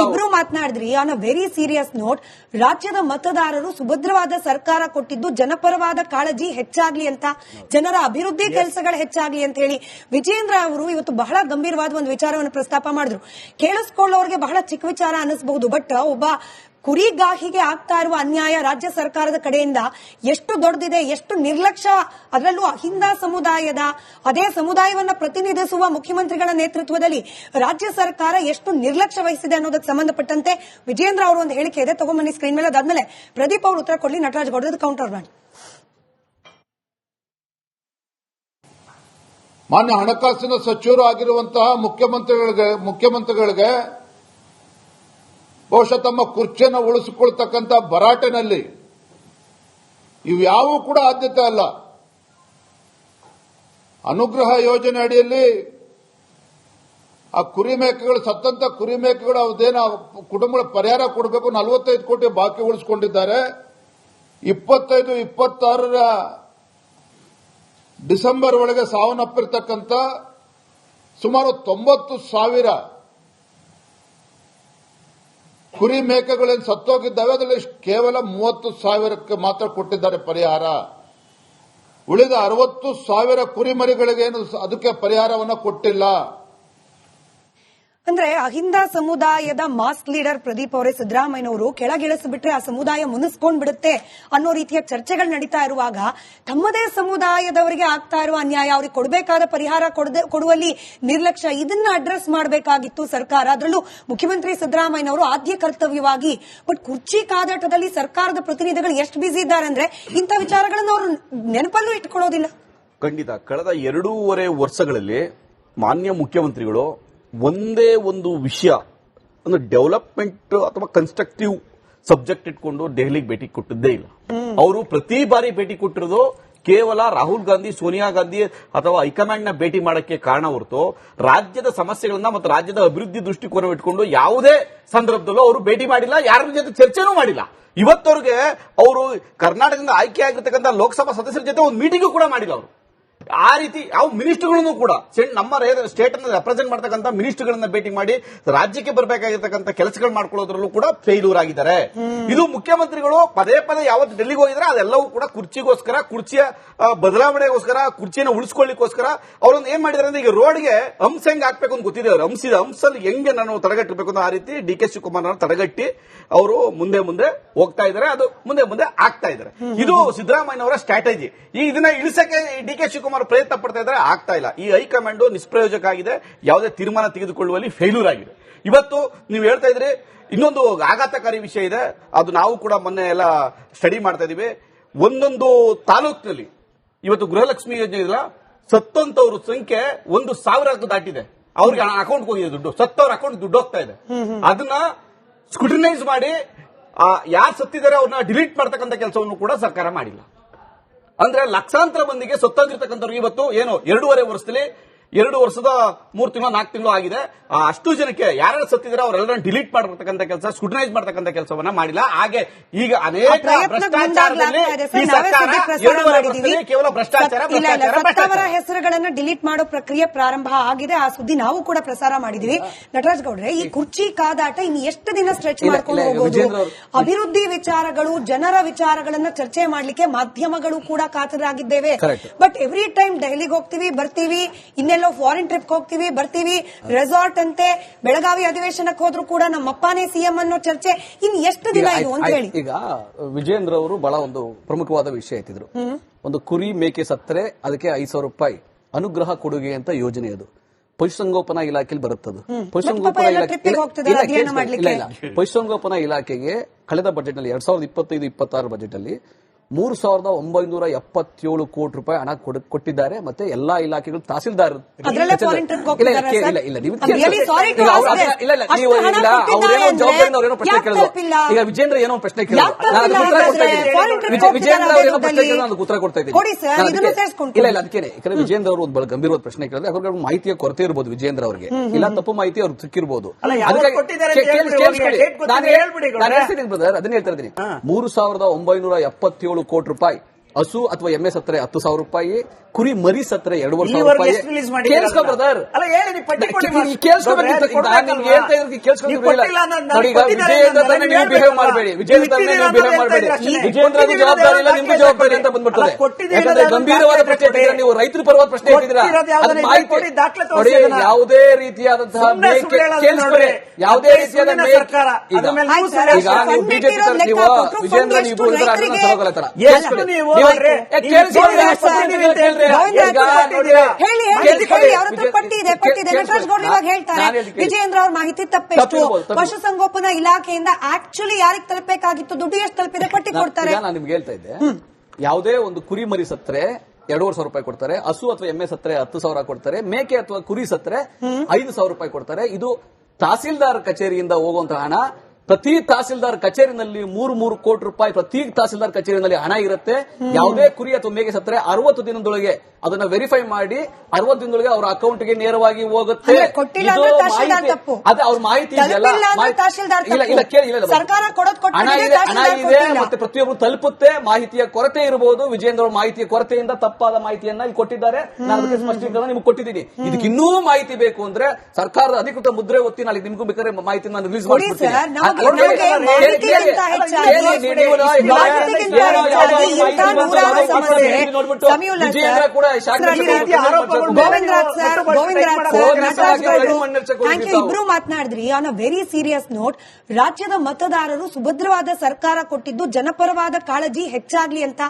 ಇಬ್ರು ಮಾತನಾಡಿದ್ರಿ. On a very serious note, ರಾಜ್ಯದ ಮತದಾರರು ಸುಭದ್ರವಾದ ಸರ್ಕಾರ ಕೊಟ್ಟಿದ್ದು ಜನಪರವಾದ ಕಾಳಜಿ ಹೆಚ್ಚಾಗ್ಲಿ ಅಂತ, ಜನರ ಅಭಿವೃದ್ಧಿ ಕೆಲಸಗಳು ಹೆಚ್ಚಾಗ್ಲಿ ಅಂತ ಹೇಳಿ ವಿಜೇಂದ್ರ ಅವರು ಇವತ್ತು ಬಹಳ ಗಂಭೀರವಾದ ಒಂದು ವಿಚಾರವನ್ನು ಪ್ರಸ್ತಾಪ ಮಾಡಿದ್ರು. ಕೇಳಿಸ್ಕೊಳ್ಳೋರಿಗೆ ಬಹಳ ಚಿಕ್ಕ ವಿಚಾರ ಅನ್ನಿಸಬಹುದು, ಬಟ್ ಒಬ್ಬ ಕುರಿಗಾಹಿಗೆ ಆಗ್ತಾ ಇರುವ ಅನ್ಯಾಯ ರಾಜ್ಯ ಸರ್ಕಾರದ ಕಡೆಯಿಂದ ಎಷ್ಟು ದೊಡ್ಡದಿದೆ, ಎಷ್ಟು ನಿರ್ಲಕ್ಷ್ಯ, ಅದರಲ್ಲೂ ಅಹಿಂದ ಸಮುದಾಯದ ಅದೇ ಸಮುದಾಯವನ್ನ ಪ್ರತಿನಿಧಿಸುವ ಮುಖ್ಯಮಂತ್ರಿಗಳ ನೇತೃತ್ವದಲ್ಲಿ ರಾಜ್ಯ ಸರ್ಕಾರ ಎಷ್ಟು ನಿರ್ಲಕ್ಷ್ಯ ವಹಿಸಿದೆ ಅನ್ನೋದಕ್ಕೆ ಸಂಬಂಧಪಟ್ಟಂತೆ ವಿಜೇಂದ್ರ ಅವರು ಒಂದು ಹೇಳಿಕೆ ಇದೆ, ತಗೊಂಬನ್ನಿ ಸ್ಕ್ರೀನ್ ಮೇಲೆ. ಅದಾದ್ಮೇಲೆ ಪ್ರದೀಪ್ ಅವರು ಉತ್ತರ ಕೊಡ್ಲಿ, ನಟರಾಜ್ ಗೌಡ ಕೌಂಟರ್ ಮಾಡಿ. ಮಾನ್ಯ ಹಣಕಾಸಿನ ಸಚಿವರು ಆಗಿರುವಂತಹ ಮುಖ್ಯಮಂತ್ರಿಗಳಿಗೆ ಬಹುಶಃ ತಮ್ಮ ಕುರ್ಚಿಯನ್ನು ಉಳಿಸಿಕೊಳ್ತಕ್ಕಂಥ ಭರಾಟೆನಲ್ಲಿ ಇವ್ಯಾವೂ ಕೂಡ ಆದ್ಯತೆ ಅಲ್ಲ. ಅನುಗ್ರಹ ಯೋಜನೆ ಅಡಿಯಲ್ಲಿ ಆ ಕುರಿಮೇಕೆಗಳು, ಸತ್ತಂತ ಕುರಿಮೇಕೆಗಳು ಅದೇನೋ ಕುಟುಂಬಗಳ ಪರಿಹಾರ ಕೊಡಬೇಕು, 45 ಕೋಟಿ ಬಾಕಿ ಉಳಿಸಿಕೊಂಡಿದ್ದಾರೆ. 25-26 ಡಿಸೆಂಬರ್ ಒಳಗೆ ಸಾವನ್ನಪ್ಪಿರ್ತಕ್ಕಂಥ ಸುಮಾರು 90,000 ಕುರಿ ಮೇಕೆಗಳೇನು ಸತ್ತೋಗಿದ್ದಾವೆ, ಅದರಲ್ಲಿ ಕೇವಲ 30,000ಕ್ಕೆ ಮಾತ್ರ ಕೊಟ್ಟಿದ್ದಾರೆ ಪರಿಹಾರ. ಉಳಿದ 60,000 ಕುರಿಮರಿಗಳಿಗೇನು ಅದಕ್ಕೆ ಪರಿಹಾರವನ್ನು ಕೊಟ್ಟಿಲ್ಲ. ಅಂದ್ರೆ ಅಹಿಂದ ಸಮುದಾಯದ ಮಾಸ್ ಲೀಡರ್ ಪ್ರದೀಪ್ ಅವರೇ, ಸಿದ್ದರಾಮಯ್ಯನವರು ಕೆಳಗಿಳಿಸಿಬಿಟ್ರೆ ಆ ಸಮುದಾಯ ಮುನಿಸ್ಕೊಂಡ್ ಬಿಡುತ್ತೆ ಅನ್ನೋ ರೀತಿಯ ಚರ್ಚೆಗಳು ನಡೀತಾ ಇರುವಾಗ ತಮ್ಮದೇ ಸಮುದಾಯದವರಿಗೆ ಆಗ್ತಾ ಇರುವ ಅನ್ಯಾಯ, ಅವ್ರಿಗೆ ಕೊಡಬೇಕಾದ ಪರಿಹಾರ ಕೊಡುವಲ್ಲಿ ನಿರ್ಲಕ್ಷ್ಯ, ಇದನ್ನ ಅಡ್ರೆಸ್ ಮಾಡಬೇಕಾಗಿತ್ತು ಸರ್ಕಾರ. ಅದರಲ್ಲೂ ಮುಖ್ಯಮಂತ್ರಿ ಸಿದ್ದರಾಮಯ್ಯನವರು ಆದ್ಯ ಕರ್ತವ್ಯವಾಗಿ. ಬಟ್ ಕುರ್ಚಿ ಕಾದಾಟದಲ್ಲಿ ಸರ್ಕಾರದ ಪ್ರತಿನಿಧಿಗಳು ಎಷ್ಟು ಬಿಸಿ ಇದ್ದಾರೆ ಅಂದ್ರೆ ಇಂಥ ವಿಚಾರಗಳನ್ನು ಅವರು ನೆನಪಲ್ಲೂ ಇಟ್ಕೊಳ್ಳೋದಿಲ್ಲ. ಖಂಡಿತ ಕಳೆದ 2.5 ವರ್ಷಗಳಲ್ಲಿ ಮಾನ್ಯ ಮುಖ್ಯಮಂತ್ರಿಗಳು ಒಂದೇ ಒಂದು ವಿಷಯ ಅಂದ್ರೆ ಡೆವಲಪ್ಮೆಂಟ್ ಅಥವಾ ಕನ್ಸ್ಟ್ರಕ್ಟಿವ್ ಸಬ್ಜೆಕ್ಟ್ ಇಟ್ಕೊಂಡು ದೆಹಲಿಗೆ ಭೇಟಿ ಕೊಟ್ಟಿದ್ದೇ ಇಲ್ಲ. ಅವರು ಪ್ರತಿ ಬಾರಿ ಭೇಟಿ ಕೊಟ್ಟಿರೋದು ಕೇವಲ ರಾಹುಲ್ ಗಾಂಧಿ, ಸೋನಿಯಾ ಗಾಂಧಿ ಅಥವಾ ಹೈಕಮಾಂಡ್ ನ ಭೇಟಿ ಮಾಡಕ್ಕೆ ಕಾರಣ ಹೊರತು ರಾಜ್ಯದ ಸಮಸ್ಯೆಗಳನ್ನ ಮತ್ತು ರಾಜ್ಯದ ಅಭಿವೃದ್ಧಿ ದೃಷ್ಟಿಕೋನ ಇಟ್ಕೊಂಡು ಯಾವುದೇ ಸಂದರ್ಭದಲ್ಲೂ ಅವರು ಭೇಟಿ ಮಾಡಿಲ್ಲ, ಯಾರ ಜೊತೆ ಚರ್ಚೆನೂ ಮಾಡಿಲ್ಲ. ಇವತ್ತವರೆಗೆ ಅವರು ಕರ್ನಾಟಕದಿಂದ ಆಯ್ಕೆ ಆಗಿರ್ತಕ್ಕಂಥ ಲೋಕಸಭಾ ಸದಸ್ಯರ ಜೊತೆ ಒಂದು ಮೀಟಿಂಗ್ ಕೂಡ ಮಾಡಿಲ್ಲ ಅವರು. ಆ ರೀತಿ ಯಾವ ಮಿನಿಸ್ಟರ್ಗಳನ್ನು ಕೂಡ ನಮ್ಮ ಸ್ಟೇಟ್ ಅನ್ನು ರೆಪ್ರೆಸೆಂಟ್ ಮಾಡ್ತಕ್ಕಂಥ ಮಿನಿಸ್ಟರ್ಗಳನ್ನ ಭೇಟಿ ಮಾಡಿ ರಾಜ್ಯಕ್ಕೆ ಬರಬೇಕಾಗಿರ್ತಕ್ಕಂಥ ಕೆಲಸಗಳು ಮಾಡ್ಕೊಳ್ಳೋದ್ರಲ್ಲೂ ಕೂಡ ಫೇಲ್ಯೂರ್ ಆಗಿದ್ದಾರೆ. ಇದು ಮುಖ್ಯಮಂತ್ರಿಗಳು ಪದೇ ಪದೇ ಯಾವತ್ತು ಡೆಲ್ಲಿಗೆ ಹೋಗಿದ್ರೆ ಅದೆಲ್ಲವೂ ಕೂಡ ಕುರ್ಚಿಗೋಸ್ಕರ, ಕುರ್ಚಿಯ ಬದಲಾವಣೆಗೋಸ್ಕರ, ಕುರ್ಚಿಯನ್ನು ಉಳಿಸ್ಕೊಳ್ಳಿಕ್ಕೋಸ್ಕರ ಅವರೊಂದು ಏನ್ ಮಾಡಿದ್ದಾರೆ ಅಂದ್ರೆ, ಈಗ ರೋಡ್ಗೆ ಹಂಸ ಹೆಂಗ್ ಹಾಕ್ಬೇಕು ಅಂತ ಗೊತ್ತಿದೆ ಅವರು, ಹಂಸಲ್ಲಿ ಹೆಂಗೆ ನಾನು ತಡೆಗಟ್ಟಬೇಕು ಅಂತ ಆ ರೀತಿ ಡಿ.ಕೆ. ಶಿವಕುಮಾರ್ ತಡೆಗಟ್ಟಿ ಅವರು ಮುಂದೆ ಹೋಗ್ತಾ ಇದ್ದಾರೆ, ಅದು ಮುಂದೆ ಆಗ್ತಾ ಇದ್ದಾರೆ. ಇದು ಸಿದ್ದರಾಮಯ್ಯನವರ ಸ್ಟ್ರಾಟಜಿ. ಈ ಇದನ್ನ ಇಳಿಸಕ್ಕೆ ಡಿ.ಕೆ. ಶಿವಕುಮಾರ್ ಪ್ರಯತ್ನ ಪಡ್ತಾ ಇದ್ದಾರೆ, ಆಗ್ತಾ ಇಲ್ಲ. ಈ ಹೈಕಮಾಂಡ್ ನಿಷ್ಪ್ರಯೋಜಕ ಆಗಿದೆ, ಯಾವುದೇ ತೀರ್ಮಾನ ತೆಗೆದುಕೊಳ್ಳುವಲ್ಲಿ ಫೇಲ್ಯೂರ್ ಆಗಿದೆ. ಇವತ್ತು ನೀವು ಹೇಳ್ತಾ ಇದ್ರಿ, ಇನ್ನೊಂದು ಆಘಾತಕಾರಿ ವಿಷಯ ಇದೆ, ಅದು ನಾವು ಕೂಡ ಮೊನ್ನೆ ಎಲ್ಲ ಸ್ಟಡಿ ಮಾಡ್ತಾ ಇದೀವಿ. ಒಂದೊಂದು ತಾಲೂಕಿನಲ್ಲಿ ಇವತ್ತು ಗೃಹಲಕ್ಷ್ಮಿ ಯೋಜನೆ ಇಲ್ಲ, ಸತ್ತಂತವ್ರ ಸಂಖ್ಯೆ 1,000 ದಾಟಿದೆ. ಅವ್ರಿಗೆ ಅಕೌಂಟ್ ಹೋಗಿದೆ ದುಡ್ಡು, ಸತ್ತವ್ರ ಅಕೌಂಟ್ ದುಡ್ಡು ಹೋಗ್ತಾ ಇದೆ. ಅದನ್ನ ಸ್ಕ್ರೂಟಿನೈಸ್ ಮಾಡಿ ಯಾರು ಸತ್ತಿದ್ದಾರೆ ಅವ್ರನ್ನ ಡಿಲೀಟ್ ಮಾಡ್ತಕ್ಕಂಥ ಕೆಲಸವನ್ನು ಕೂಡ ಸರ್ಕಾರ ಮಾಡಿಲ್ಲ. ಅಂದ್ರೆ ಲಕ್ಷಾಂತರ ಮಂದಿಗೆ ಸತ್ತೋಗಿರ್ತಕ್ಕಂಥವ್ರಿಗೆ ಇವತ್ತು ಏನು 2.5 ವರ್ಷದಲ್ಲಿ 2 ವರ್ಷದ 3 ತಿಂಗಳು 4 ತಿಂಗಳು ಆಗಿದೆ, ಅಷ್ಟು ಜನಕ್ಕೆ ಯಾರ್ಯಾರು ಸತ್ತಿದ್ರೆ ಅವರೆಲ್ಲರನ್ನ ಡಿಲೀಟ್ ಮಾಡತಕ್ಕಂಥ ಕೆಲಸ, ಸ್ಕ್ರೂಟಿನೈಸ್ ಮಾಡತಕ್ಕಂಥ ಕೆಲಸವನ್ನ ಮಾಡಿಲ್ಲ. ಹಾಗೆ ಈಗ ಅನೇಕ ಭ್ರಷ್ಟಾಚಾರದಲ್ಲಿ ಈ ಸರ್ಕಾರ 2.5 ವರ್ಷದಲ್ಲಿ ಕೇವಲ ಭ್ರಷ್ಟಾಚಾರ ಹೆಸರುಗಳನ್ನ ಡಿಲೀಟ್ ಮಾಡೋ ಪ್ರಕ್ರಿಯೆ ಪ್ರಾರಂಭ ಆಗಿದೆ. ಆ ಸುದ್ದಿ ನಾವು ಕೂಡ ಪ್ರಸಾರ ಮಾಡಿದೀವಿ. ನಟರಾಜ್ ಗೌಡ್ರೆ, ಈ ಕುರ್ಚಿ ಕಾದಾಟ ಇನ್ನು ಎಷ್ಟು ದಿನ ಸ್ಟ್ರೆಚ್ ಮಾಡ್ಕೊಂಡು ಹೋಗೋದು? ಅಭಿವೃದ್ಧಿ ವಿಚಾರಗಳು, ಜನರ ವಿಚಾರಗಳನ್ನ ಚರ್ಚೆ ಮಾಡ್ಲಿಕ್ಕೆ ಮಾಧ್ಯಮಗಳು ಕೂಡ ಕಾತರಾಗಿದ್ದೇವೆ. ಬಟ್ ಎವ್ರಿ ಟೈಮ್ ದೆಹಲಿಗೆ ಹೋಗ್ತೀವಿ, ಬರ್ತೀವಿ, ಇನ್ನೆಲ್ಲೋ ಫಾರಿನ್ ಟ್ರಿಪ್ ಹೋಗ್ತೀವಿ, ಬರ್ತೀವಿ, ರೆಸಾರ್ಟ್ ಅಂತೆ, ಬೆಳಗಾವಿ ಅಧಿವೇಶನಕ್ಕೆ ಹೋದ್ರು ಕೂಡ ನಮ್ಮಪ್ಪನೇ ಸಿಎಂ ಅನ್ನೋ ಚರ್ಚೆ. ಇನ್ನು ಎಷ್ಟು ದಿನ ಇದು ಅಂತ ಹೇಳಿ. ಈಗ ವಿಜೇಂದ್ರ ಅವರು ಬಹಳ ಒಂದು ಪ್ರಮುಖವಾದ ವಿಷಯ ಎತ್ತಿದ್ರು. ಒಂದು ಕುರಿ ಮೇಕೆ ಸತ್ತರೆ ಅದಕ್ಕೆ 5,000 ರೂಪಾಯಿ ಅನುಗ್ರಹ ಕೊಡುಗೆ ಅಂತ ಯೋಜನೆ, ಅದು ಪಶುಸಂಗೋಪನಾ ಇಲಾಖೆಯಲ್ಲಿ ಬರುತ್ತದು. ಪಶುಸಂಗೋಪನಾ ಇಲಾಖೆಗೆ ಕಳೆದ ಬಜೆಟ್ ನಲ್ಲಿ 2025-26 ಬಜೆಟ್ ಅಲ್ಲಿ 3,977 ಕೋಟಿ ರೂಪಾಯಿ ಹಣ ಕೊಟ್ಟಿದ್ದಾರೆ. ಮತ್ತೆ ಎಲ್ಲಾ ಇಲಾಖೆಗಳು ತಹಸೀಲ್ದಾರ್ ಈಗ ವಿಜೇಂದ್ರ ಏನೋ ಪ್ರಶ್ನೆ ಉತ್ತರ ಕೊಡ್ತಾ ಇದ್ದೀನಿ. ಇಲ್ಲ ಅದಕ್ಕೇನೆ, ಯಾಕಂದ್ರೆ ವಿಜೇಂದ್ರ ಅವರು ಒಂದು ಬಹಳ ಗಂಭೀರವಾದ ಪ್ರಶ್ನೆ ಕೇಳಿದ್ರೆ ಅವ್ರಿಗೆ ಮಾಹಿತಿಯ ಕೊರತೆ ಇರಬಹುದು ವಿಜೇಂದ್ರ ಅವರಿಗೆ, ಇಲ್ಲ ತಪ್ಪು ಮಾಹಿತಿ ಅವ್ರಿಗೆ ಸಿಕ್ಕಿರಬಹುದು. ನಾನು ಹೇಳ್ತೀನಿ ಬ್ರದರ್, ಅದನ್ನ ಹೇಳ್ತಾ ಇದ್ದೀನಿ. 3,977 ಕೋಟಿ ರೂಪಾಯಿ ಹಸು ಅಥವಾ ಎಮ್ಮೆ ಸತ್ತರೆ 10,000 ರೂಪಾಯಿ, ಕುರಿ ಮರಿ ಸತ್ತರೆ 2,500 ಈವರೆಗೆ ರೂಪಾಯಿ. ಎಷ್ಟು ರಿಲೀಸ್ ಮಾಡಿದ್ದೀರಾ? ಕೇಳಿಸ್ಕೊ ಬ್ರದರ್, ಅಲ್ಲ ಹೇಳಿ, ನೀವು ಪಟ್ಟಿ ಕೊಡಿ. ಕೇಳಿಸ್ಕೊಬೇಕು. ನಿಮ್ಗೆ ಹೇಳ್ತಾ ಇರೋದು ಕೇಳಿಸ್ಕೊಂಡಿಲ್ಲ. ನೋಡಿ, ಈಗ ವಿಜಯೇಂದ್ರ ತಾನೇ ನೀವು ಬಿಹೇವ್ ಮಾಡಬೇಡಿ, ವಿಜಯೇಂದ್ರ ತಾನೇ ನೀವು ಬಿಹೇವ್ ಮಾಡಬೇಡಿ. ವಿಜಯೇಂದ್ರ ಜವಾಬ್ದಾರಿ ಇಲ್ಲ, ನಿಮ್ಗೆ ಜವಾಬ್ದಾರಿ ಅಂತ ಬಂದ್ಬಿಡ್ತದೆ. ಯಾಕಂದ್ರೆ ಗಂಭೀರವಾದ ಪ್ರಶ್ನೆ ಇಟ್ಟಿದ್ದೀರಾ ನೀವು, ರೈತರ ಪರವಾದ ಪ್ರಶ್ನೆ ಇಟ್ಟಿದ್ದೀರಾ. ನೋಡಿ, ಯಾವುದೇ ರೀತಿಯಾದಂತಹ ಯಾವುದೇ ರೀತಿಯಾದ ಸರ್ಕಾರ ಈಗ ನೀವು ಬಿಜೆಪಿ ನೀವು ವಿಜಯೇಂದ್ರ ನೀವು ಸಲಗಲತ್ತರ ವಿಜಯೇಂದ್ರ ಅವ್ರ ಮಾಹಿತಿ ತಪ್ಪೆಷ್ಟು, ಪಶುಸಂಗೋಪನಾ ಇಲಾಖೆಯಿಂದ ಆಕ್ಚುಲಿ ಯಾರಿಗೆ ತಲುಪಬೇಕಾಗಿತ್ತು, ದುಡ್ಡು ಎಷ್ಟು ತಲುಪಿದೆ ಪಟ್ಟಿ ಕೊಡ್ತಾರೆ. ನಾನು ನಿಮ್ಗೆ ಹೇಳ್ತಾ ಇದ್ದೆ, ಯಾವುದೇ ಒಂದು ಕುರಿ ಮರಿ ಸತ್ತರೆ 2,500 ರೂಪಾಯಿ ಕೊಡ್ತಾರೆ, ಹಸು ಅಥವಾ ಎಮ್ಮೆ ಸತ್ತರೆ 10,000 ಕೊಡ್ತಾರೆ, ಮೇಕೆ ಅಥವಾ ಕುರಿ ಸತ್ತರೆ 5,000 ರೂಪಾಯಿ ಕೊಡ್ತಾರೆ. ಇದು ತಹಸೀಲ್ದಾರ್ ಕಚೇರಿಯಿಂದ ಹೋಗುವಂತಹ ಹಣ. ಪ್ರತಿ ತಹಸೀಲ್ದಾರ್ ಕಚೇರಿನಲ್ಲಿ 3 ಕೋಟಿ ರೂಪಾಯಿ ಪ್ರತಿ ತಹಸೀಲ್ದಾರ್ ಕಚೇರಿನಲ್ಲಿ ಹಣ ಇರುತ್ತೆ. ಯಾವುದೇ ಕುರಿ ಅಥವಾ ಮೇಕೆ ಸತ್ತರೆ 60 ದಿನದೊಳಗೆ ಅದನ್ನ ವೆರಿಫೈ ಮಾಡಿ 60 ದಿನದೊಳಗೆ ಅವರ ಅಕೌಂಟ್ಗೆ ನೇರವಾಗಿ ಹೋಗುತ್ತೆ. ಅದೇ ಅವ್ರ ಮಾಹಿತಿ ಹಣ ಇದೆ ಮತ್ತೆ ಪ್ರತಿಯೊಬ್ಬರು ತಲುಪುತ್ತೆ. ಮಾಹಿತಿಯ ಕೊರತೆ ಇರಬಹುದು. ವಿಜಯೇಂದ್ರ ಅವರ ಮಾಹಿತಿಯ ಕೊರತೆಯಿಂದ ತಪ್ಪಾದ ಮಾಹಿತಿಯನ್ನ ಇಲ್ಲಿ ಕೊಟ್ಟಿದ್ದಾರೆ. ನಾನು ಅದಕ್ಕೆ ಸ್ಪಷ್ಟೀಕರಣ ನಿಮ್ಗೆ ಕೊಟ್ಟಿದ್ದೀನಿ. ಇದಕ್ಕೆ ಇನ್ನೂ ಮಾಹಿತಿ ಬೇಕು ಅಂದ್ರೆ ಸರ್ಕಾರದ ಅಧಿಕೃತ ಮುದ್ರೆ ಒತ್ತಿ ನಾಳೆ ನಿಮ್ಗೂ ಬೇಕಾದ್ರೆ ಮಾಹಿತಿ ನಾನು ರಿಲೀಸ್ ಮಾಡ್ಬಿಡ್ತೀನಿ. ವಿಜಯೇಂದ್ರ ಕೂಡ ಇಬ್ರು ಮಾತನಾಡಿದ್ರಿ. On a very serious note, ರಾಜ್ಯದ ಮತದಾರರು ಸುಭದ್ರವಾದ ಸರ್ಕಾರ ಕೊಟ್ಟಿದ್ದು ಜನಪರವಾದ ಕಾಳಜಿ ಹೆಚ್ಚಾಗ್ಲಿ ಅಂತ,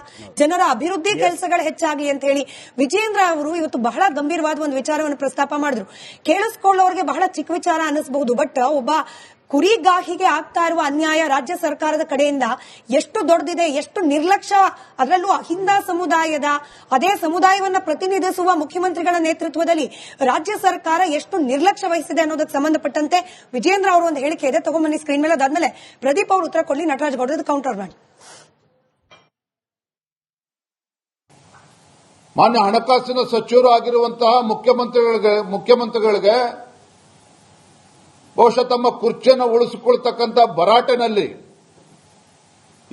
ಜನರ ಅಭಿವೃದ್ಧಿ ಕೆಲಸಗಳು ಹೆಚ್ಚಾಗ್ಲಿ ಅಂತ ಹೇಳಿ ವಿಜಯೇಂದ್ರ ಅವರು ಇವತ್ತು ಬಹಳ ಗಂಭೀರವಾದ ಒಂದು ವಿಚಾರವನ್ನು ಪ್ರಸ್ತಾಪ ಮಾಡಿದ್ರು. ಕೇಳಿಸ್ಕೊಳ್ಳೋರಿಗೆ ಬಹಳ ಚಿಕ್ಕ ವಿಚಾರ ಅನ್ನಿಸಬಹುದು, ಬಟ್ ಒಬ್ಬ ಕುರಿಗಾಹಿಗೆ ಆಗ್ತಾ ಇರುವ ಅನ್ಯಾಯ ರಾಜ್ಯ ಸರ್ಕಾರದ ಕಡೆಯಿಂದ ಎಷ್ಟು ದೊಡ್ಡದಿದೆ, ಎಷ್ಟು ನಿರ್ಲಕ್ಷ್ಯ, ಅದರಲ್ಲೂ ಅಹಿಂದ ಸಮುದಾಯದ ಅದೇ ಸಮುದಾಯವನ್ನ ಪ್ರತಿನಿಧಿಸುವ ಮುಖ್ಯಮಂತ್ರಿಗಳ ನೇತೃತ್ವದಲ್ಲಿ ರಾಜ್ಯ ಸರ್ಕಾರ ಎಷ್ಟು ನಿರ್ಲಕ್ಷ್ಯ ವಹಿಸಿದೆ ಅನ್ನೋದಕ್ಕೆ ಸಂಬಂಧಪಟ್ಟಂತೆ ವಿಜಯೇಂದ್ರ ಅವರು ಒಂದು ಹೇಳಿಕೆ ಇದೆ, ತಗೊಂಬನ್ನಿ ಸ್ಕ್ರೀನ್ ಮೇಲೆ. ಅದಾದ್ಮೇಲೆ ಪ್ರದೀಪ್ ಅವರು ಉತ್ತರ ಕೊಡ್ಲಿ, ನಟರಾಜ್ ಗೌಡ ಕೌಂಟರ್ ಮಾಡಿ. ಮಾನ್ಯ ಹಣಕಾಸಿನ ಸಚಿವರು ಆಗಿರುವಂತಹ ಮುಖ್ಯಮಂತ್ರಿಗಳಿಗೆ ಬಹುಶಃ ತಮ್ಮ ಕುರ್ಚಿಯನ್ನು ಉಳಿಸಿಕೊಳ್ತಕ್ಕಂಥ ಭರಾಟೆನಲ್ಲಿ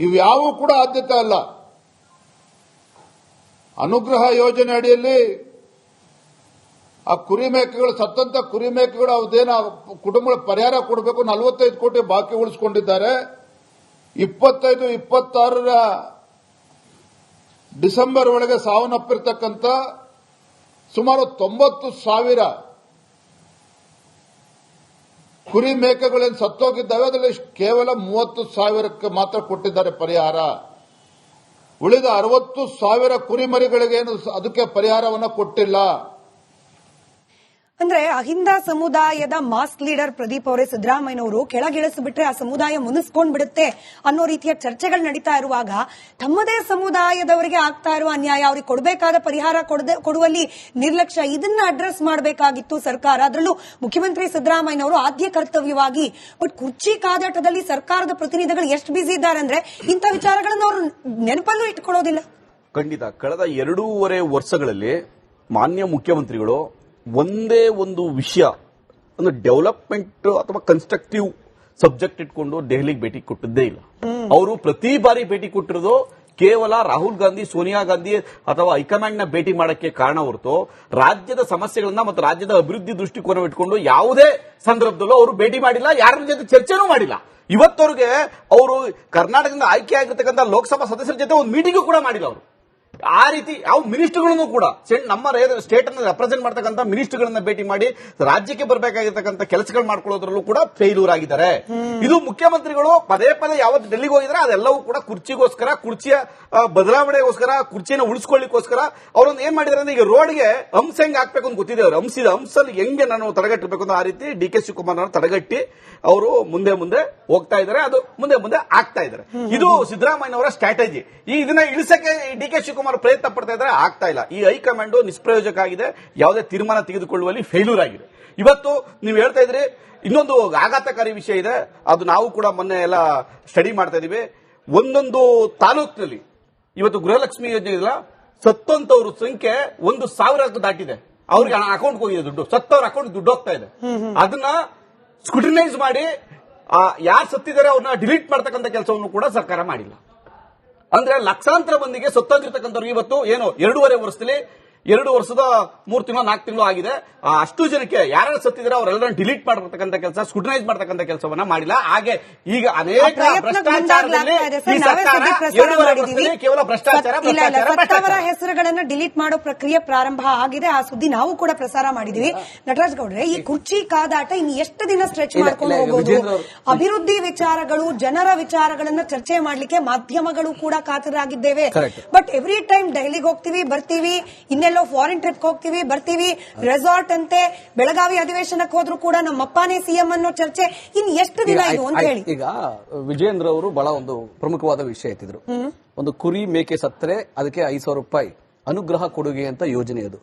ಇವ್ಯಾವೂ ಕೂಡ ಆದ್ಯತೆ ಅಲ್ಲ. ಅನುಗ್ರಹ ಯೋಜನೆ ಅಡಿಯಲ್ಲಿ ಆ ಕುರಿಮೇಕೆಗಳು ಸತ್ತಂತ ಕುರಿಮೇಕೆಗಳು ಅದೇನ ಕುಟುಂಬಗಳ ಪರಿಹಾರ ಕೊಡಬೇಕು, 45 ಕೋಟಿ ಬಾಕಿ ಉಳಿಸಿಕೊಂಡಿದ್ದಾರೆ. 25-26 ಡಿಸೆಂಬರ್ ಒಳಗೆ ಸಾವನ್ನಪ್ಪಿರ್ತಕ್ಕಂಥ ಸುಮಾರು 90,000 ಕುರಿ ಮೇಕೆಗಳೇನು ಸತ್ತೋಗಿದ್ದಾವೆ, ಅದರಲ್ಲಿ ಕೇವಲ 30,000ಕ್ಕೆ ಮಾತ್ರ ಕೊಟ್ಟಿದ್ದಾರೆ ಪರಿಹಾರ. ಉಳಿದ 60,000 ಕುರಿಮರಿಗಳಿಗೇನು ಅದಕ್ಕೆ ಪರಿಹಾರವನ್ನು ಕೊಟ್ಟಿಲ್ಲ. ಅಂದ್ರೆ ಅಹಿಂದ ಸಮುದಾಯದ ಮಾಸ್ಕ್ ಲೀಡರ್ ಪ್ರದೀಪ್ ಅವರೇ ಸಿದ್ದರಾಮಯ್ಯನವರು ಕೆಳಗಿಳಿಸಿಬಿಟ್ರೆ ಆ ಸಮುದಾಯ ಮುನಿಸ್ಕೊಂಡ್ ಬಿಡುತ್ತೆ ಅನ್ನೋ ರೀತಿಯ ಚರ್ಚೆಗಳು ನಡೀತಾ ಇರುವಾಗ ತಮ್ಮದೇ ಸಮುದಾಯದವರಿಗೆ ಆಗ್ತಾ ಇರುವ ಅನ್ಯಾಯ, ಅವ್ರಿಗೆ ಕೊಡಬೇಕಾದ ಪರಿಹಾರ ಕೊಡುವಲ್ಲಿ ನಿರ್ಲಕ್ಷ್ಯ, ಇದನ್ನ ಅಡ್ರೆಸ್ ಮಾಡಬೇಕಾಗಿತ್ತು ಸರ್ಕಾರ. ಅದರಲ್ಲೂ ಮುಖ್ಯಮಂತ್ರಿ ಸಿದ್ದರಾಮಯ್ಯನವರು ಆದ್ಯ ಕರ್ತವ್ಯವಾಗಿ. ಬಟ್ ಕುರ್ಚಿ ಕಾದಾಟದಲ್ಲಿ ಸರ್ಕಾರದ ಪ್ರತಿನಿಧಿಗಳು ಎಷ್ಟು ಬಿಸಿ ಇದ್ದಾರೆ ಅಂದ್ರೆ ಇಂಥ ವಿಚಾರಗಳನ್ನು ಅವರು ನೆನಪಲ್ಲೂ ಇಟ್ಕೊಳ್ಳೋದಿಲ್ಲ. ಖಂಡಿತ ಕಳೆದ 2.5 ವರ್ಷಗಳಲ್ಲಿ ಮಾನ್ಯ ಮುಖ್ಯಮಂತ್ರಿಗಳು ಒಂದೇ ಒಂದು ವಿಷಯ ಅಂದ್ರೆ ಡೆವಲಪ್ಮೆಂಟ್ ಅಥವಾ ಕನ್ಸ್ಟ್ರಕ್ಟಿವ್ ಸಬ್ಜೆಕ್ಟ್ ಇಟ್ಕೊಂಡು ದೆಹಲಿಗೆ ಭೇಟಿ ಕೊಟ್ಟಿದ್ದೇ ಇಲ್ಲ. ಅವರು ಪ್ರತಿ ಬಾರಿ ಭೇಟಿ ಕೊಟ್ಟಿರೋದು ಕೇವಲ ರಾಹುಲ್ ಗಾಂಧಿ, ಸೋನಿಯಾ ಗಾಂಧಿ ಅಥವಾ ಹೈಕಮಾಂಡ್ ನ ಭೇಟಿ ಮಾಡಕ್ಕೆ ಕಾರಣ ಹೊರತು ರಾಜ್ಯದ ಸಮಸ್ಯೆಗಳನ್ನ ಮತ್ತು ರಾಜ್ಯದ ಅಭಿವೃದ್ಧಿ ದೃಷ್ಟಿಕೋನ ಇಟ್ಕೊಂಡು ಯಾವುದೇ ಸಂದರ್ಭದಲ್ಲೂ ಅವರು ಭೇಟಿ ಮಾಡಿಲ್ಲ, ಯಾರ ಜೊತೆ ಚರ್ಚೆನೂ ಮಾಡಿಲ್ಲ. ಇವತ್ತವರೆಗೆ ಅವರು ಕರ್ನಾಟಕದಿಂದ ಆಯ್ಕೆ ಆಗಿರ್ತಕ್ಕಂಥ ಲೋಕಸಭಾ ಸದಸ್ಯರ ಜೊತೆ ಒಂದು ಮೀಟಿಂಗ್ ಕೂಡ ಮಾಡಿಲ್ಲ. ಅವರು ಆ ರೀತಿ ಯಾವ ಮಿನಿಸ್ಟರ್ಗಳನ್ನು ಕೂಡ ನಮ್ಮ ಸ್ಟೇಟ್ ಅನ್ನು ರೆಪ್ರೆಸೆಂಟ್ ಮಾಡ್ತಕ್ಕಂಥ ಮಿನಿಸ್ಟರ್ಗಳನ್ನ ಭೇಟಿ ಮಾಡಿ ರಾಜ್ಯಕ್ಕೆ ಬರಬೇಕಾಗಿರ್ತಕ್ಕಂಥ ಕೆಲಸಗಳು ಮಾಡ್ಕೊಳ್ಳೋದ್ರಲ್ಲೂ ಕೂಡ ಫೇಲ್ಯೂರ್ ಆಗಿದ್ದಾರೆ. ಇದು ಮುಖ್ಯಮಂತ್ರಿಗಳು ಪದೇ ಯಾವತ್ತು ಡೆಲ್ಲಿಗೆ ಹೋಗಿದ್ರೆ ಅದೆಲ್ಲವೂ ಕೂಡ ಕುರ್ಚಿಗೋಸ್ಕರ, ಕುರ್ಚಿಯ ಬದಲಾವಣೆಗೋಸ್ಕರ, ಕುರ್ಚಿಯನ್ನು ಉಳಿಸ್ಕೊಳ್ಳಿಕ್ಕೋಸ್ಕರ ಅವರೊಂದು ಏನ್ ಮಾಡಿದ್ದಾರೆ ಅಂದ್ರೆ, ಈಗ ರೋಡ್ಗೆ ಹಂಸ ಹೆಂಗ್ ಹಾಕ್ಬೇಕು ಅಂತ ಗೊತ್ತಿದೆ ಅವರು. ಹಂಸಲ್ಲಿ ಹೆಂಗೆ ನಾನು ತಡೆಗಟ್ಟಬೇಕು ಅಂತ ಆ ರೀತಿ ಡಿ ಕೆ ಶಿವಕುಮಾರ್ ತಡೆಗಟ್ಟಿ ಅವರು ಮುಂದೆ ಹೋಗ್ತಾ ಇದ್ದಾರೆ. ಅದು ಮುಂದೆ ಆಗ್ತಾ ಇದ್ದಾರೆ. ಇದು ಸಿದ್ದರಾಮಯ್ಯನವರ ಸ್ಟ್ರಾಟಜಿ. ಇದನ್ನ ಇಳಿಸಕ್ಕೆ ಡಿ ಕೆ ಶಿವಕುಮಾರ್ ಪ್ರಯತ್ನ ಪಡ್ತಾ ಇದ್ದಾರೆ, ಆಗ್ತಾ ಇಲ್ಲ. ಈ ಹೈಕಮಾಂಡ್ ನಿಷ್ಪ್ರಯೋಜಕ ಆಗಿದೆ, ಯಾವುದೇ ತೀರ್ಮಾನ ತೆಗೆದುಕೊಳ್ಳುವಲ್ಲಿ ಫೇಲ್ಯೂರ್ ಆಗಿದೆ. ಇವತ್ತು ನೀವು ಹೇಳ್ತಾ ಇದ್ರಿ, ಇನ್ನೊಂದು ಆಘಾತಕಾರಿ ವಿಷಯ ಇದೆ, ಅದು ನಾವು ಕೂಡ ಮೊನ್ನೆ ಎಲ್ಲ ಸ್ಟಡಿ ಮಾಡ್ತಾ ಇದೀವಿ. ಒಂದೊಂದು ತಾಲೂಕಿನಲ್ಲಿ ಇವತ್ತು ಗೃಹಲಕ್ಷ್ಮಿ ಯೋಜನೆ ಇಲ್ಲ, ಸತ್ತಂತವ್ರ ಸಂಖ್ಯೆ 1,000 ದಾಟಿದೆ. ಅವ್ರಿಗೆ ಅಕೌಂಟ್ ಹೋಗಿದೆ ದುಡ್ಡು, ಸತ್ತವ್ರ ಅಕೌಂಟ್ ದುಡ್ಡು ಹೋಗ್ತಾ ಇದೆ. ಅದನ್ನ ಸ್ಕ್ರೂಟಿನೈಸ್ ಮಾಡಿ ಯಾರು ಸತ್ತಿದ್ದಾರೆ ಅವ್ರನ್ನ ಡಿಲೀಟ್ ಮಾಡ್ತಕ್ಕಂಥ ಕೆಲಸವನ್ನು ಕೂಡ ಸರ್ಕಾರ ಮಾಡಿಲ್ಲ. ಅಂದ್ರೆ ಲಕ್ಷಾಂತರ ಮಂದಿಗೆ ಸತ್ತೋಗಿರ್ತಕ್ಕಂಥವ್ರು ಇವತ್ತು ಏನು 2.5 ವರ್ಷದಲ್ಲಿ 2 ವರ್ಷದ 3 ತಿಂಗಳು 4 ತಿಂಗಳು ಆಗಿದೆ. ಅಷ್ಟು ಜನಕ್ಕೆ ಯಾರು ಸತ್ತಿದ್ರೆ ಅವರೆಲ್ಲರನ್ನು ಡಿಲೀಟ್ ಮಾಡತಕ್ಕಂಥ ಕೆಲಸ, ಸ್ಕ್ರೂಟನೈಸ್ ಮಾಡತಕ್ಕಂಥ ಕೆಲಸವನ್ನ ಮಾಡಿಲ್ಲ. ಹಾಗೆ ಈಗ ಅನೇಕ ಭ್ರಷ್ಟಾಚಾರದಲ್ಲಿ ಈ ಸರ್ಕಾರ 2.5 ವರ್ಷದಲ್ಲಿ ಕೇವಲ ಸತ್ತವರ ಹೆಸರುಗಳನ್ನ ಡಿಲೀಟ್ ಮಾಡೋ ಪ್ರಕ್ರಿಯೆ ಪ್ರಾರಂಭ ಆಗಿದೆ. ಆ ಸುದ್ದಿ ನಾವು ಕೂಡ ಪ್ರಸಾರ ಮಾಡಿದೀವಿ. ನಟರಾಜ್ ಗೌಡ್ರೆ, ಈ ಕುರ್ಚಿ ಕಾದಾಟ ಇನ್ನು ಎಷ್ಟು ದಿನ ಸ್ಟ್ರೆಚ್ ಮಾಡ್ಕೊಂಡು ಹೋಗೋದು? ಅಭಿವೃದ್ಧಿ ವಿಚಾರಗಳು, ಜನರ ವಿಚಾರಗಳನ್ನ ಚರ್ಚೆ ಮಾಡ್ಲಿಕ್ಕೆ ಮಾಧ್ಯಮಗಳು ಕೂಡ ಕಾತರಾಗಿದ್ದೇವೆ. ಬಟ್ ಎವ್ರಿ ಟೈಮ್ ದೆಹಲಿಗೆ ಹೋಗ್ತೀವಿ ಬರ್ತೀವಿ, ಇನ್ನೆಲ್ಲೋ ಫಾರಿನ್ ಟ್ರಿಪ್ ಹೋಗ್ತೀವಿ ಬರ್ತೀವಿ, ರೆಸಾರ್ಟ್ ಅಂತೆ, ಬೆಳಗಾವಿ ಅಧಿವೇಶನಕ್ಕೆ ಹೋದ್ರು ಕೂಡ ನಮ್ಮಪ್ಪನೇ ಸಿಎಂ ಅನ್ನೋ ಚರ್ಚೆ. ಇನ್ನು ಎಷ್ಟು ದಿನ ಇದು ಅಂತ ಹೇಳಿ. ಈಗ ವಿಜೇಂದ್ರ ಅವರು ಬಹಳ ಒಂದು ಪ್ರಮುಖವಾದ ವಿಷಯ ಎತ್ತಿದ್ರು. ಒಂದು ಕುರಿ ಮೇಕೆ ಸತ್ತರೆ ಅದಕ್ಕೆ 5,000 ರೂಪಾಯಿ ಅನುಗ್ರಹ ಕೊಡುಗೆ ಅಂತ ಯೋಜನೆ. ಅದು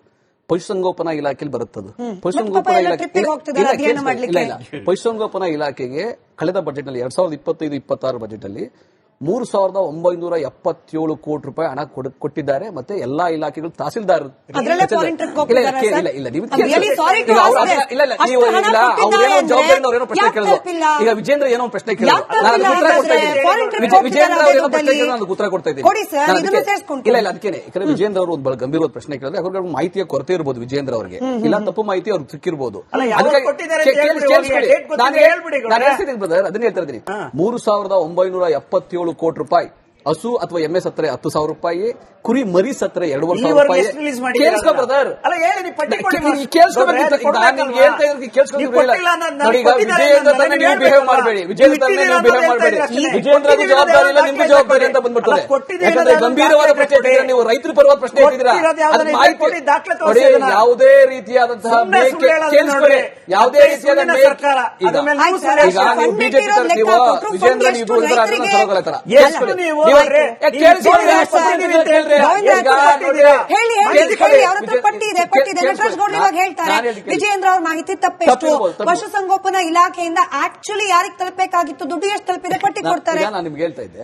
ಪಶುಸಂಗೋಪನಾ ಇಲಾಖೆಯಲ್ಲಿ ಬರುತ್ತದು. ಪಶುಸಂಗೋಪನಾ ಪಶುಸಂಗೋಪನಾ ಇಲಾಖೆಗೆ ಕಳೆದ ಬಜೆಟ್ ನಲ್ಲಿ 2025-26 ಬಜೆಟ್ ಅಲ್ಲಿ 3,977 ಕೋಟಿ ರೂಪಾಯಿ ಹಣ ಕೊಟ್ಟಿದ್ದಾರೆ. ಮತ್ತೆ ಎಲ್ಲಾ ಇಲಾಖೆಗಳು ತಹಸೀಲ್ದಾರ್ ಈಗ ವಿಜೇಂದ್ರ ಏನೋ ಪ್ರಶ್ನೆ ಉತ್ತರ ಕೊಡ್ತಾ ಇದ್ದೀನಿ. ಇಲ್ಲ ಅದಕ್ಕೇನೆ, ಯಾಕಂದ್ರೆ ವಿಜೇಂದ್ರ ಅವರು ಒಂದು ಬಹಳ ಗಂಭೀರವಾದ ಪ್ರಶ್ನೆ ಕೇಳಿದ್ರೆ ಅವ್ರಿಗೆ ಮಾಹಿತಿಯ ಕೊರತೆ ಇರಬಹುದು ವಿಜೇಂದ್ರ ಅವರಿಗೆ, ಇಲ್ಲ ತಪ್ಪು ಮಾಹಿತಿ ಅವ್ರಿಗೆ ಸಿಕ್ಕಿರಬಹುದು. ಬ್ರದರ್ ಅದನ್ನ ಹೇಳ್ತಾ ಇದ್ದೀನಿ. 3,977 ಕೋಟಿ ರೂಪಾಯಿ ಹಸು ಅಥವಾ ಎಮ್ಮೆ ಸತ್ತರೆ 10,000 ರೂಪಾಯಿ, ಕುರಿ ಮರಿ ಸತ್ತರೆ 2,500 ರೂಪಾಯಿ. ಕೇಳಿಸ್ಕೊ ಬ್ರದರ್, ಬಿಹೇವ್ ಮಾಡಬೇಡಿ. ವಿಜೇಂದ್ರ ಜವಾಬ್ದಾರಿ ಇಲ್ಲ, ನಿಮ್ಗೆ ಜವಾಬ್ದಾರಿ ಅಂತ ಬಂದ್ಬಿಡ್ತಾರೆ. ಯಾಕಂದ್ರೆ ಗಂಭೀರವಾದ ಪ್ರಶ್ನೆ ನೀವು ರೈತರ ಪರವಾದ ಪ್ರಶ್ನೆ ಇಟ್ಟಿದ್ದೀರಾ. ಯಾವುದೇ ರೀತಿಯಾದಂತಹ ಯಾವುದೇ ರೀತಿಯಾದ ವಿಜೇಂದ್ರ ನೀವು ವಿಜೇಂದ್ರ ಅವ್ರ ಮಾಹಿತಿ ತಪ್ಪೆಷ್ಟು? ಪಶುಸಂಗೋಪನಾ ಇಲಾಖೆಯಿಂದ ಆಕ್ಚುಲಿ ಯಾರಿಗೆ ತಲುಪಬೇಕಾಗಿತ್ತು ದುಡ್ಡು ಎಷ್ಟು ತಲುಪಿದೆ ಪಟ್ಟಿ ಕೊಡ್ತಾರೆ. ನಾನು ನಿಮ್ಗೆ ಹೇಳ್ತಾ ಇದ್ದೆ,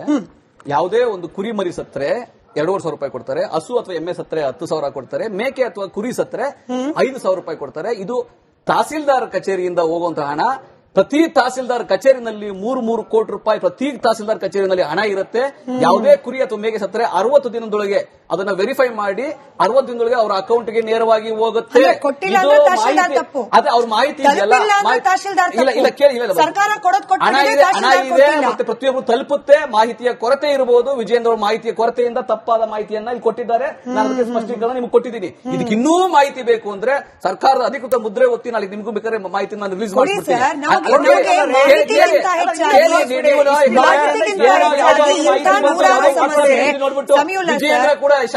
ಯಾವುದೇ ಒಂದು ಕುರಿ ಮರಿ ಸತ್ತರೆ 2,500 ರೂಪಾಯಿ ಕೊಡ್ತಾರೆ, ಹಸು ಅಥವಾ ಎಮ್ಮೆ ಸತ್ತರೆ 10,000 ಕೊಡ್ತಾರೆ, ಮೇಕೆ ಅಥವಾ ಕುರಿ ಸತ್ತರೆ 5,000 ರೂಪಾಯಿ ಕೊಡ್ತಾರೆ. ಇದು ತಹಸೀಲ್ದಾರ್ ಕಚೇರಿಯಿಂದ ಹೋಗುವಂತಹ ಹಣ. ಪ್ರತಿ ತಹಸೀಲ್ದಾರ್ ಕಚೇರಿನಲ್ಲಿ 3 ಕೋಟಿ ರೂಪಾಯಿ ಪ್ರತಿ ತಹಸೀಲ್ದಾರ್ ಕಚೇರಿನಲ್ಲಿ ಹಣ ಇರುತ್ತೆ. ಯಾವುದೇ ಕುರಿ ಅಥವಾ ಮೇಕೆ ಸತ್ತರೆ 60 ದಿನದೊಳಗೆ ಅದನ್ನ ವೆರಿಫೈ ಮಾಡಿ 60 ದಿನದೊಳಗೆ ಅವರ ಅಕೌಂಟ್ಗೆ ನೇರವಾಗಿ ಹೋಗುತ್ತೆ. ಅದೇ ಅವ್ರ ಮಾಹಿತಿ ಹಣ ಇದೆ ಮತ್ತೆ ಪ್ರತಿಯೊಬ್ಬರು ತಲುಪುತ್ತೆ. ಮಾಹಿತಿಯ ಕೊರತೆ ಇರಬಹುದು. ವಿಜೇಂದ್ರ ಅವ್ರ ಮಾಹಿತಿಯ ಕೊರತೆಯಿಂದ ತಪ್ಪಾದ ಮಾಹಿತಿಯನ್ನ ಇಲ್ಲಿ ಕೊಟ್ಟಿದ್ದಾರೆ. ನಾನು ಅದಕ್ಕೆ ಸ್ಪಷ್ಟೀಕರಣ ನಿಮ್ಗೆ ಕೊಟ್ಟಿದ್ದೀನಿ. ಇದಕ್ಕೆ ಇನ್ನೂ ಮಾಹಿತಿ ಬೇಕು ಅಂದ್ರೆ ಸರ್ಕಾರದ ಅಧಿಕೃತ ಮುದ್ರೆ ಒತ್ತಿ ನಾಳೆ ನಿಮ್ಗೂ ಬೇಕಾದ್ರೆ ಮಾಹಿತಿ ನಾನು ರಿಲೀಸ್ ಮಾಡ್ಬಿಡ್ತೀನಿ. ವಿಜೇಂದ್ರ ಕೂಡ